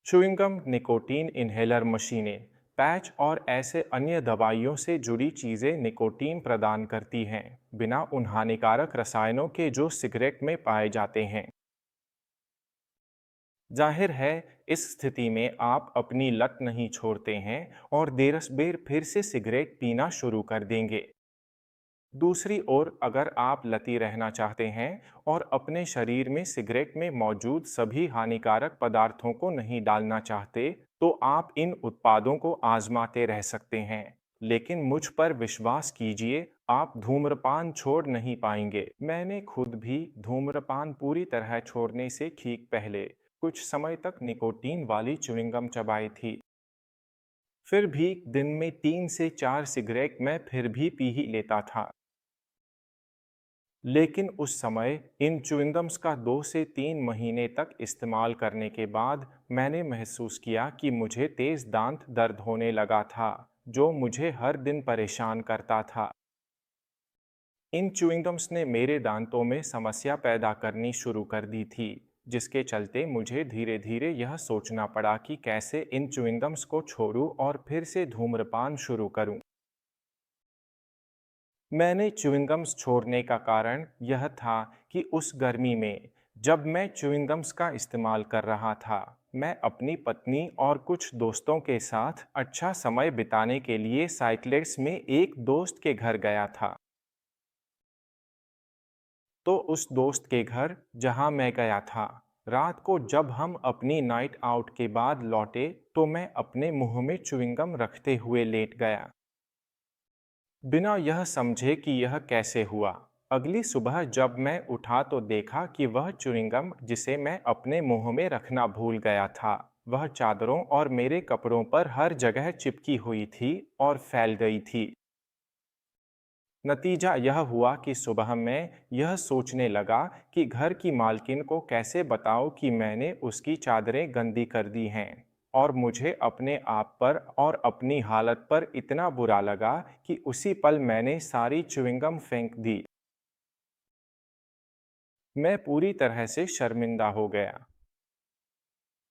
Chewing gum, nicotine inhaler मशीनें, patch और ऐसे अन्य दवाइयों से जुड़ी चीज़ें निकोटीन प्रदान करती हैं, बिना उन हानिकारक रसायनों के जो सिगरेट में पाए जाते हैं। जाहिर है, इस स्थिति में आप अपनी लत नहीं छोड़ते हैं और देरसबेर फिर से सिगरेट पीना शुरू कर देंगे। दूसरी ओर, अगर आप लती रहना चाहते हैं और अपने शरीर में सिगरेट में मौजूद सभी हानिकारक पदार्थों को नहीं डालना चाहते, तो आप इन उत्पादों को आजमाते रह सकते हैं। लेकिन मुझ पर विश्वास कीजिए, आप धूम्रपान छोड़ नहीं पाएंगे। मैंने खुद भी धूम्रपान पूरी तरह छोड़ने से ठीक पहले कुछ समय तक निकोटीन वाली च्युइंगम चबाई थी। फिर भी दिन में 3 से 4 सिगरेट मैं फिर भी पी ही लेता था। लेकिन उस समय इन च्युइंगम्स का 2 से 3 महीने तक इस्तेमाल करने के बाद मैंने महसूस किया कि मुझे तेज दांत दर्द होने लगा था, जो मुझे हर दिन परेशान करता था। इन च्युइंगम्स ने मेरे दांतों में समस्या पैदा करनी शुरू कर दी थी, जिसके चलते मुझे धीरे धीरे यह सोचना पड़ा कि कैसे इन च्युइंगम्स को छोड़ूं और फिर से धूम्रपान शुरू करूं। मैंने च्युइंगम्स छोड़ने का कारण यह था कि उस गर्मी में जब मैं च्युइंगम्स का इस्तेमाल कर रहा था, मैं अपनी पत्नी और कुछ दोस्तों के साथ अच्छा समय बिताने के लिए साइक्लेट्स में एक दोस्त के घर गया था। तो उस दोस्त के घर जहां मैं गया था, रात को जब हम अपनी नाइट आउट के बाद लौटे, तो मैं अपने मुंह में च्युइंगम रखते हुए लेट गया, बिना यह समझे कि यह कैसे हुआ। अगली सुबह जब मैं उठा तो देखा कि वह च्युइंगम जिसे मैं अपने मुंह में रखना भूल गया था, वह चादरों और मेरे कपड़ों पर हर जगह चिपकी हुई थी और फैल गई थी। नतीजा यह हुआ कि सुबह मैं यह सोचने लगा कि घर की मालकिन को कैसे बताऊं कि मैंने उसकी चादरें गंदी कर दी हैं, और मुझे अपने आप पर और अपनी हालत पर इतना बुरा लगा कि उसी पल मैंने सारी च्युइंगम फेंक दी। मैं पूरी तरह से शर्मिंदा हो गया।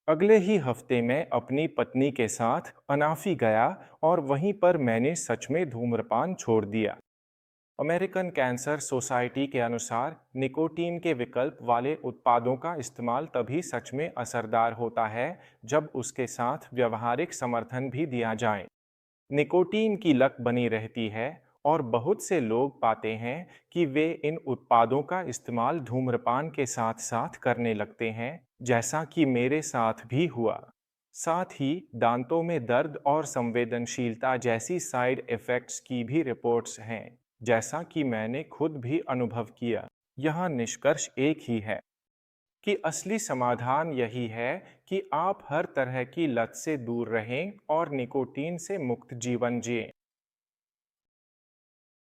अगले ही हफ्ते में अपनी पत्नी के साथ अनाफी गया और वहीं पर मैंने सच में धूम्रपान छोड़ दिया। अमेरिकन कैंसर सोसाइटी के अनुसार निकोटीन के विकल्प वाले उत्पादों का इस्तेमाल तभी सच में असरदार होता है जब उसके साथ व्यवहारिक समर्थन भी दिया जाए। निकोटीन की लत बनी रहती है और बहुत से लोग पाते हैं कि वे इन उत्पादों का इस्तेमाल धूम्रपान के साथ साथ करने लगते हैं, जैसा कि मेरे साथ भी हुआ। साथ ही दांतों में दर्द और संवेदनशीलता जैसी साइड इफ़ेक्ट्स की भी रिपोर्ट्स हैं, जैसा कि मैंने खुद भी अनुभव किया। यहाँ निष्कर्ष एक ही है कि असली समाधान यही है कि आप हर तरह की लत से दूर रहें और निकोटीन से मुक्त जीवन जिएं।